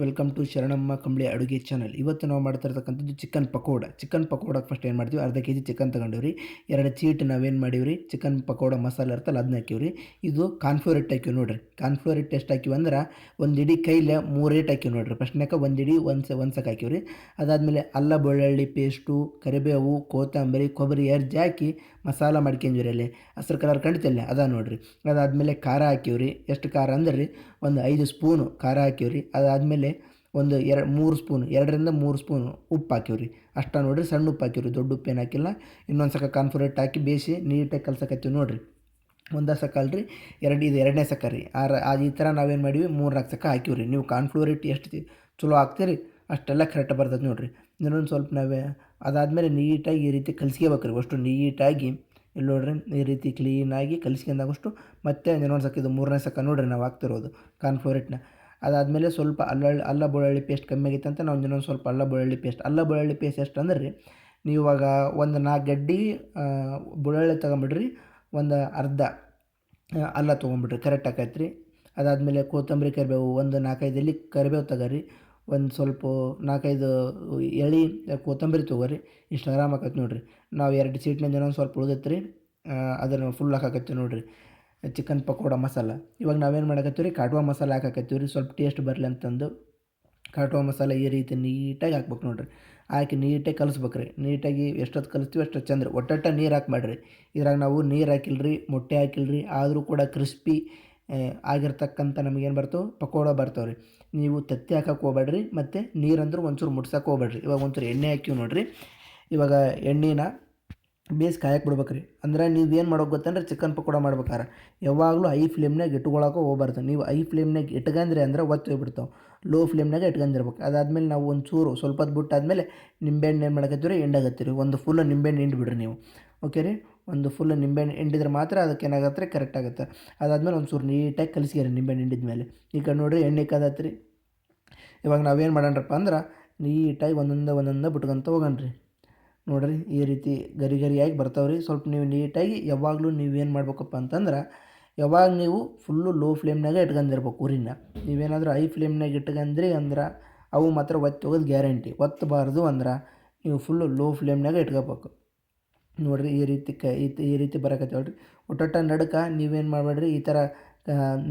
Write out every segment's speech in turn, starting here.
Welcome to Sharanamma ಕಂಬಳಿ ಅಡುಗೆ channel. ಇವತ್ತು ನಾವು ಮಾಡ್ತಾ ಇರ್ತಕ್ಕಂಥದ್ದು ಚಿಕನ್ ಪಕೋಡಕ್ಕೆ ಫಸ್ಟ್ ಏನು ಮಾಡ್ತೀವಿ, ಅರ್ಧ ಕೆ ಜಿ ಚಿಕನ್ ತೊಗೊಂಡಿವ್ರಿ. 2 ಚೀಟ್ ನಾವೇನು ಮಾಡೀವ್ರಿ, ಚಿಕನ್ ಪಕೋಡ ಮಸಾಲೆ ಇರ್ತಲ್ಲ ಅದನ್ನ ಹಾಕಿವ್ರಿ. ಇದು ಕಾರ್ನ್ಫ್ಲೋರ್ ಹಿಟ್ಟು ಹಾಕಿವಿ ನೋಡಿರಿ. ಕಾರ್ನ್ಫ್ಲೋರ್ ಹಿಟ್ಟು ಎಷ್ಟು ಹಾಕಿವಿ ಅಂದ್ರೆ ಒಂದು ಇಡೀ ಕೈಲೆ 3 ಏಟು ಹಾಕಿವಿ ನೋಡಿರಿ. ಫಸ್ಟ್ನಾಗ ಒಂದು ಇಡೀ ಒಂದ್ಸಕ್ಕೆ ಹಾಕಿವ್ರಿ. ಅದಾದಮೇಲೆ ಅಲ್ಲ ಬೆಳ್ಳುಳ್ಳಿ ಪೇಸ್ಟು, ಕರಿಬೇವು, ಕೊತ್ತಂಬರಿ, ಕೊಬ್ಬರಿ ಎರ್ಜಿ ಹಾಕಿ ಮಸಾಲ ಮಾಡ್ಕೊಂಡ್ವಿ ಅಲ್ಲಿ ಹಸಿರು ಕಲರ್ ಕಂಡಿತಲ್ಲ ಅದ ನೋಡಿರಿ. ಅದಾದಮೇಲೆ ಖಾರ ಹಾಕಿವ್ರಿ. ಎಷ್ಟು ಖಾರ ಅಂದ್ರೆ ರೀ, ಒಂದು 5 ಸ್ಪೂನು ಖಾರ ಹಾಕಿವ್ರಿ. ಅದಾದಮೇಲೆ ಒಂದು 2ರಿಂದ 3 ಸ್ಪೂನು ಉಪ್ಪು ಹಾಕಿವ್ರಿ. ಅಷ್ಟ ನೋಡಿರಿ, ಸಣ್ಣ ಉಪ್ಪು ಹಾಕಿವ್ರಿ, ದೊಡ್ಡ ಉಪ್ಪು ಏನು ಹಾಕಿಲ್ಲ. ಇನ್ನೊಂದು ಸಕ ಕಾರ್ನ್ಫ್ಲೋರ್ ಹಿಟ್ಟು ಹಾಕಿ ಬೇಯಿಸಿ ನೀಟಾಗಿ ಕಲ್ಸಕತ್ತೀವಿ ನೋಡಿರಿ. ಒಂದೇ ಸಕ ಅಲ್ರಿ, ಇದು ಎರಡನೇ ಸಕ ರೀ. ಈ ಥರ ನಾವೇನು ಮಾಡೀವಿ, 3-4 ಸಕ ಹಾಕಿವ್ರಿ. ನೀವು ಕಾರ್ನ್ಫ್ಲೋರ್ ಹಿಟ್ಟು ಎಷ್ಟು ಚಲೋ ಹಾಕ್ತೀರಿ ಅಷ್ಟೆಲ್ಲ ಕರೆಕ್ಟ್ ಬರ್ತದೆ ನೋಡಿರಿ. ಇನ್ನೊಂದು ಸ್ವಲ್ಪ ಅದಾದಮೇಲೆ ನೀಟಾಗಿ ಈ ರೀತಿ ಕಲಿಸ್ಕೋಬೇಕ್ರಿ. ಅಷ್ಟು ನೀಟಾಗಿ ಇಲ್ಲಿ ನೋಡ್ರಿ, ಈ ರೀತಿ ಕ್ಲೀನಾಗಿ ಕಲಿಸ್ಕೊಂಡಾಗಷ್ಟು ಮತ್ತೆ ಇನ್ನೊಂದು ಸಕ, ಇದು 3ನೇ ಸಕ ನೋಡಿರಿ ನಾವು ಹಾಕ್ತಿರೋದು ಕಾರ್ನ್ಫ್ಲೋರ್ ಹಿಟ್ಟನ್ನ. ಅದಾದಮೇಲೆ ಸ್ವಲ್ಪ ಅಲ್ಲ ಬೆಳ್ಳುಳ್ಳಿ ಪೇಸ್ಟ್ ಕಮ್ಮಿ ಆಗಿತ್ತು ಅಂತ ನಾವು ಇನ್ನೊಂದು ಸ್ವಲ್ಪ ಅಲ್ಲ ಬೆಳ್ಳುಳ್ಳಿ ಪೇಸ್ಟ್ ಎಷ್ಟು ಅಂದ್ರೆ ರೀ, ನೀವು ಇವಾಗ ಒಂದು 4 ಗಡ್ಡೆ ಬೆಳ್ಳುಳ್ಳಿ ತೊಗೊಂಬಿಡ್ರಿ, ಒಂದು ಅರ್ಧ ಅಲ್ಲ ತೊಗೊಂಬಿಡ್ರಿ, ಕರೆಕ್ಟ್ ಆಕೈತೆ ರೀ. ಅದಾದಮೇಲೆ ಕೊತ್ತಂಬರಿ, ಕರಿಬೇವು ಒಂದು 4-5 ಎಲೆ ಕರಿಬೇವು ತಗೋರಿ. ಒಂದು ಸ್ವಲ್ಪ 4-5 ಎಳೆ ಕೊತ್ತಂಬರಿ ತೊಗೋರಿ. ಇಷ್ಟು ಆರಾಮ ಆಕೈತೆ ನೋಡಿರಿ. ನಾವು 2 ಚೀಟ್ನಿಂದ ಇನ್ನೊಂದು ಸ್ವಲ್ಪ ಉಳಿದೈತೆ ರೀ, ಅದನ್ನು ಫುಲ್ ಹಾಕಾಕತ್ತೀವಿ ನೋಡಿರಿ ಚಿಕನ್ ಪಕೋಡ ಮಸಾಲ. ಇವಾಗ ನಾವೇನು ಮಾಡಕತ್ತೀವಿ ರೀ, ಕಾಟುವ ಮಸಾಲ ಹಾಕಾಕತ್ತೀವಿ ರೀ, ಸ್ವಲ್ಪ ಟೇಸ್ಟ್ ಬರಲಿ ಅಂತಂದು. ಕಾಟುವ ಮಸಾಲ ಈ ರೀತಿ ನೀಟಾಗಿ ಹಾಕ್ಬೇಕು ನೋಡಿರಿ. ಹಾಕಿ ನೀಟಾಗಿ ಕಲಿಸ್ಬೇಕ್ರಿ. ನೀಟಾಗಿ ಎಷ್ಟೊತ್ತು ಕಲಿಸ್ತೀವಿ ಅಷ್ಟು ಚಂದ. ಒಟ್ಟೊಟ್ಟ ನೀರು ಹಾಕ್ಬೇಡ್ರಿ. ಇದ್ರಾಗ ನಾವು ನೀರು ಹಾಕಿಲ್ರಿ, ಮೊಟ್ಟೆ ಹಾಕಿಲ್ರಿ, ಆದರೂ ಕೂಡ ಕ್ರಿಸ್ಪಿ ಆಗಿರ್ತಕ್ಕಂಥ ನಮಗೇನು ಬರ್ತವೆ, ಪಕೋಡ ಬರ್ತಾವೆ ರೀ. ನೀವು ತತ್ತಿ ಹಾಕಕ್ಕೆ ಹೋಗ್ಬೇಡ್ರಿ, ಮತ್ತು ನೀರಂದ್ರೂ ಒಂಚೂರು ಮುಟ್ಸಕ್ಕೆ ಹೋಗ್ಬೇಡ್ರಿ. ಇವಾಗ ಒಂಚೂರು ಎಣ್ಣೆ ಹಾಕಿವಿ ನೋಡಿರಿ. ಇವಾಗ ಎಣ್ಣೆನ ಬೇಸ್ ಕಾಯಕ್ಕೆ ಬಿಡ್ಬೇಕ್ರಿ. ಅಂದ್ರೆ ನೀವೇನು ಮಾಡೋಕೆ ಗೊತ್ತಂದ್ರೆ, ಚಿಕನ್ ಪಕೋಡ ಮಾಡ್ಬೇಕಾರೆ ಯಾವಾಗಲೂ ಐ ಫ್ಲೇಮ್ನಾಗ ಇಟ್ಕೊಳಕ್ಕೆ ಹೋಗ್ಬಾರ್ದು. ನೀವು ಐ ಫ್ಲೇಮ್ನಾಗ ಇಟ್ಕಂದ್ರಿ ಅಂದ್ರೆ ಒತ್ತು ಹೋಗ್ಬಿಡ್ತಾವೆ. ಲೋ ಫ್ಲೇಮ್ನಾಗ ಇಟ್ಕೊಂಡಿರ್ಬೇಕು. ಅದಾದಮೇಲೆ ನಾವು ಒಂಚೂರು ಸ್ವಲ್ಪ ಹೊತ್ತು ಬಿಟ್ಟಾದ್ಮೇಲೆ ನಿಂಬೆಹಣ್ಣು ಏನು ಮಾಡಕತ್ತೀವಿ, ಹಿಂಡಾಕತ್ತೀವಿ. ಒಂದು ಫುಲ್ ನಿಂಬೆಹಣ್ಣು ಹಿಂಡ್ಬಿಡ್ರಿ ನೀವು. ಓಕೆ ರೀ, ಒಂದು ಫುಲ್ ನಿಂಬೆಹಣ್ಣು ಹಿಂಡಿದ್ರೆ ಮಾತ್ರ ಅದಕ್ಕೆ ಏನಾಗತ್ತೆ ರೀ, ಕರೆಕ್ಟ್ ಆಗುತ್ತೆ. ಅದಾದಮೇಲೆ ಒಂಚೂರು ನೀಟಾಗಿ ಕಲಿಸ್ಕೇರಿ ನಿಂಬೆಹಣ್ಣು ಹಿಂಡಿದ್ಮೇಲೆ. ಈಗ ನೋಡಿರಿ ಎಣ್ಣೆ ಕಾದತ್ರಿ. ಇವಾಗ ನಾವೇನು ಮಾಡೋಣಪ್ಪ ಅಂದ್ರೆ, ನೀಟಾಗಿ ಒಂದೊಂದೇ ಬಿಟ್ಕೊಂತ ಹೋಗೋಣ್ರಿ. ನೋಡಿರಿ, ಈ ರೀತಿ ಗರಿಯಾಗಿ ಬರ್ತಾವ್ರಿ. ಸ್ವಲ್ಪ ನೀವು ನೀಟಾಗಿ ಯಾವಾಗಲೂ ನೀವೇನು ಮಾಡ್ಬೇಕಪ್ಪ ಅಂತಂದ್ರೆ, ಯಾವಾಗ ನೀವು ಫುಲ್ಲು ಲೋ ಫ್ಲೇಮ್ನಾಗೆ ಇಟ್ಕೊಂಡಿರ್ಬೇಕು ಉರಿನ. ನೀವೇನಾದರೂ ಐ ಫ್ಲೇಮ್ನಾಗ ಇಟ್ಕೊಂಡ್ರಿ ಅಂದ್ರೆ ಅವು ಮಾತ್ರ ಒತ್ತಿ ಹೋಗೋದು ಗ್ಯಾರಂಟಿ. ಒತ್ತಬಾರ್ದು ಅಂದ್ರೆ ನೀವು ಫುಲ್ಲು ಲೋ ಫ್ಲೇಮ್ನಾಗೆ ಇಟ್ಕೋಬೇಕು ನೋಡಿರಿ. ಈ ರೀತಿ ಬರಕತ್ತೇಳ್ರಿ. ಒಟ್ಟೊಟ್ಟ ನಡುಕ ನೀವೇನು ಮಾಡಬೇಡ್ರಿ, ಈ ಥರ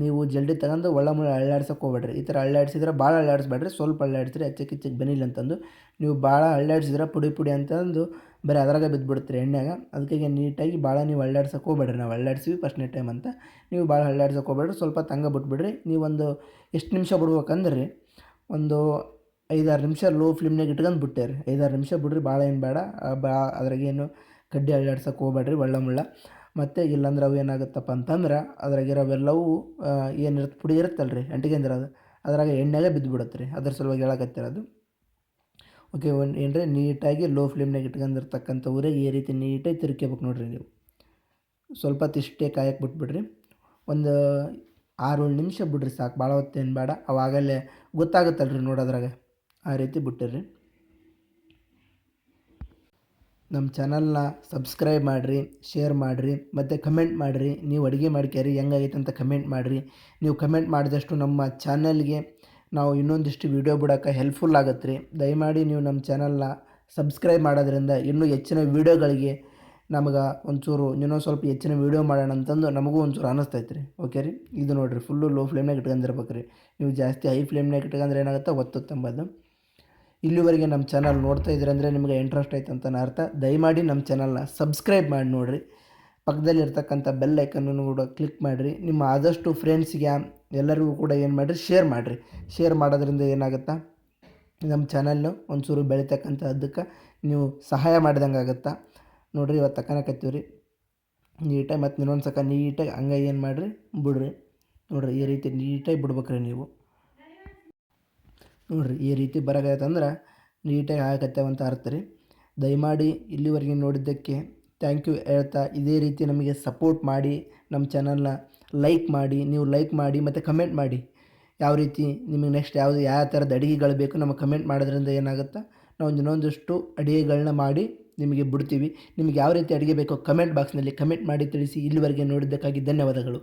ನೀವು ಜಲ್ದಿ ತಗೊಂಡು ಮುಳ್ಳು ಅಳ್ಳಾಡ್ಸೋಕೆ ಹೋಗ್ಬೇಡ್ರಿ. ಈ ಥರ ಅಳ್ಳಾಡ್ಸಿದ್ರೆ ಭಾಳ ಅಳ್ಳಾಡಿಸ್ಬೇಡ್ರಿ, ಸ್ವಲ್ಪ ಅಳ್ಳಾಡಿಸ್ರಿ, ಹೆಚ್ಚಕ್ಕೆ ಬನ್ನಿಲ್ಲ ಅಂತಂದು. ನೀವು ಭಾಳ ಅಳ್ಳಾಡ್ಸಿದ್ರೆ ಪುಡಿ ಅಂತಂದು ಬರೀ ಅದ್ರಾಗೆ ಬಿದ್ದುಬಿಡ್ತೀರಿ ಎಣ್ಣೆಗ. ಅದಕ್ಕೆ ನೀಟಾಗಿ ಭಾಳ ನೀವು ಅಳ್ಳಾಡ್ಸೋಕೆ ಹೋಗ್ಬೇಡ್ರಿ. ನಾವು ಅಳ್ಳಾಡ್ಸಿವಿ ಫಸ್ಟ್ನೇ ಟೈಮ್ ಅಂತ, ನೀವು ಭಾಳ ಅಳ್ಳಾಡ್ಸೋಕೆ ಹೋಗ್ಬೇಡ್ರಿ. ಸ್ವಲ್ಪ ತಂಗ ಬಿಟ್ಬಿಡ್ರಿ. ನೀವೊಂದು ಎಷ್ಟು ನಿಮಿಷ ಬಿಡ್ಬೇಕಂದ್ರೆ ರೀ, ಒಂದು 5-6 ನಿಮಿಷ ಲೋ ಫ್ಲೇಮ್ನಾಗ ಇಟ್ಕೊಂಡು ಬಿಟ್ಟೇರಿ. 5-6 ನಿಮಿಷ ಬಿಡ್ರಿ, ಭಾಳ ಏನು ಬೇಡ. ಅದ್ರಾಗೇನು ಕಡ್ಡಿ ಅಳ್ಳಾಡ್ಸೋಕೆ ಹೋಗ್ಬೇಡ್ರಿ ಮುಳ್ಳ. ಮತ್ತು ಇಲ್ಲಾಂದ್ರೆ ಅವು ಏನಾಗುತ್ತಪ್ಪ ಅಂತಂದ್ರೆ, ಅದ್ರಾಗಿರೋವೆಲ್ಲವೂ ಏನಿರುತ್ತೆ ಪುಡಿ ಇರುತ್ತಲ್ಲ ರೀ, ಅಂಟಿಕೊಂಡಿರೋದು, ಅದ್ರಾಗ ಎಣ್ಣೆಗೆ ಬಿದ್ದುಬಿಡುತ್ತೆ ರೀ. ಅದ್ರ ಸಲುವಾಗಿ ಹೇಳಕತ್ತಿರೋದು. ಓಕೆ, ಏನ್ರಿ, ನೀಟಾಗಿ ಲೋ ಫ್ಲೇಮ್ನಾಗ ಇಟ್ಕೊಂಡಿರ್ತಕ್ಕಂಥ ಊರಿಗೆ ಈ ರೀತಿ ನೀಟಾಗಿ ತಿರ್ಕೋಬೇಕು ನೋಡಿರಿ ನೀವು. ಸ್ವಲ್ಪ ಹೊತ್ತು ಇಷ್ಟೇ ಕಾಯಕ್ಕೆ ಬಿಟ್ಬಿಡ್ರಿ. ಒಂದು 6-7 ನಿಮಿಷ ಬಿಡ್ರಿ ಸಾಕು, ಭಾಳ ಹೊತ್ತೇನು ಬೇಡ. ಅವಾಗಲೇ ಗೊತ್ತಾಗುತ್ತಲ್ಲ ರೀ ನೋಡೋದ್ರಾಗ. ಆ ರೀತಿ ಬಿಟ್ಟಿರ್ರಿ. ನಮ್ಮ ಚಾನಲ್ನ ಸಬ್ಸ್ಕ್ರೈಬ್ ಮಾಡಿರಿ, ಶೇರ್ ಮಾಡಿರಿ, ಮತ್ತು ಕಮೆಂಟ್ ಮಾಡಿರಿ. ನೀವು ಅಡುಗೆ ಮಾಡ್ಕ್ಯಾರಿ ಹೆಂಗಾಗೈತೆ ಅಂತ ಕಮೆಂಟ್ ಮಾಡಿರಿ. ನೀವು ಕಮೆಂಟ್ ಮಾಡಿದಷ್ಟು ನಮ್ಮ ಚಾನಲ್ಗೆ ನಾವು ಇನ್ನೊಂದಿಷ್ಟು ವೀಡಿಯೋ ಬಿಡೋಕೆ ಹೆಲ್ಪ್ಫುಲ್ ಆಗುತ್ತೆ ರೀ. ದಯಮಾಡಿ ನೀವು ನಮ್ಮ ಚಾನಲ್ನ ಸಬ್ಸ್ಕ್ರೈಬ್ ಮಾಡೋದ್ರಿಂದ ಇನ್ನೂ ಹೆಚ್ಚಿನ ವೀಡಿಯೋಗಳಿಗೆ ನಮಗೆ ಒಂಚೂರು ಇನ್ನೊಂದು ಸ್ವಲ್ಪ ಹೆಚ್ಚಿನ ವೀಡಿಯೋ ಮಾಡೋಣ ಅಂತಂದು ನಮಗೂ ಒಂಚೂರು ಅನ್ನಿಸ್ತೈತೆ ರೀ. ಓಕೆ ರೀ, ಇದು ನೋಡಿರಿ, ಫುಲ್ಲು ಲೋ ಫ್ಲೇಮ್ನಾಗ ಇಟ್ಕೊಂಡಿರ್ಬೇಕು ರೀ. ನೀವು ಜಾಸ್ತಿ ಹೈ ಫ್ಲೇಮ್ನಾಗ ಇಟ್ಕೊಂಡ್ರೆ ಏನಾಗುತ್ತೆ, ಒತ್ತುತ್ತಂಬದು. ಇಲ್ಲಿವರೆಗೆ ನಮ್ಮ ಚಾನಲ್ ನೋಡ್ತಾ ಇದ್ದೀರ ಅಂದರೆ ನಿಮಗೆ ಇಂಟ್ರೆಸ್ಟ್ ಐತೆ ಅಂತ ಅರ್ಥ. ದಯಮಾಡಿ ನಮ್ಮ ಚಾನಲ್ನ ಸಬ್ಸ್ಕ್ರೈಬ್ ಮಾಡಿ ನೋಡಿರಿ. ಪಕ್ಕದಲ್ಲಿರ್ತಕ್ಕಂಥ ಬೆಲ್ ಐಕನ್ನನ್ನು ಕೂಡ ಕ್ಲಿಕ್ ಮಾಡಿರಿ. ನಿಮ್ಮ ಆದಷ್ಟು ಫ್ರೆಂಡ್ಸ್ಗೆ ಎಲ್ಲರಿಗೂ ಕೂಡ ಏನು ಮಾಡಿರಿ, ಶೇರ್ ಮಾಡಿರಿ. ಶೇರ್ ಮಾಡೋದ್ರಿಂದ ಏನಾಗುತ್ತಾ, ನಮ್ಮ ಚಾನಲ್ನು ಒಂಚೂರು ಬೆಳಿತಕ್ಕಂಥ ಅದಕ್ಕೆ ನೀವು ಸಹಾಯ ಮಾಡಿದಂಗೆ ಆಗುತ್ತಾ ನೋಡಿರಿ. ಇವತ್ತು ತಕ್ಕನಕತ್ತೀವಿ ರೀ ನೀಟಾಗಿ. ಮತ್ತು ಇನ್ನೊಂದು ಸಕ ನೀಟಾಗಿ ಹಂಗೆ ಏನು ಮಾಡಿರಿ, ಬಿಡ್ರಿ. ನೋಡಿರಿ, ಈ ರೀತಿ ನೀಟಾಗಿ ಬಿಡ್ಬೇಕ್ರಿ ನೀವು. ನೋಡಿರಿ, ಈ ರೀತಿ ಬರೋಕೈತಂದ್ರೆ ನೀಟಾಗಿ ಆಗತ್ತೇವಂತ ಅರ್ಥ ರೀ. ದಯಮಾಡಿ ಇಲ್ಲಿವರೆಗೆ ನೋಡಿದ್ದಕ್ಕೆ ಥ್ಯಾಂಕ್ ಯು ಹೇಳ್ತಾ, ಇದೇ ರೀತಿ ನಮಗೆ ಸಪೋರ್ಟ್ ಮಾಡಿ. ನಮ್ಮ ಚಾನಲ್ನ ಲೈಕ್ ಮಾಡಿ, ನೀವು ಲೈಕ್ ಮಾಡಿ ಮತ್ತು ಕಮೆಂಟ್ ಮಾಡಿ. ಯಾವ ರೀತಿ ನಿಮಗೆ ನೆಕ್ಸ್ಟ್ ಯಾವ ಥರದ ಅಡುಗೆಗಳು ಬೇಕು ನಮಗೆ ಕಮೆಂಟ್ ಮಾಡೋದ್ರಿಂದ ಏನಾಗುತ್ತೆ, ನಾವು ಇನ್ನೊಂದಷ್ಟು ಅಡುಗೆಗಳನ್ನ ಮಾಡಿ ನಿಮಗೆ ಬಿಡ್ತೀವಿ. ನಿಮಗೆ ಯಾವ ರೀತಿ ಅಡುಗೆ ಬೇಕೋ ಕಮೆಂಟ್ ಬಾಕ್ಸ್ನಲ್ಲಿ ಕಮೆಂಟ್ ಮಾಡಿ ತಿಳಿಸಿ. ಇಲ್ಲಿವರೆಗೆ ನೋಡಿದ್ದಕ್ಕಾಗಿ ಧನ್ಯವಾದಗಳು.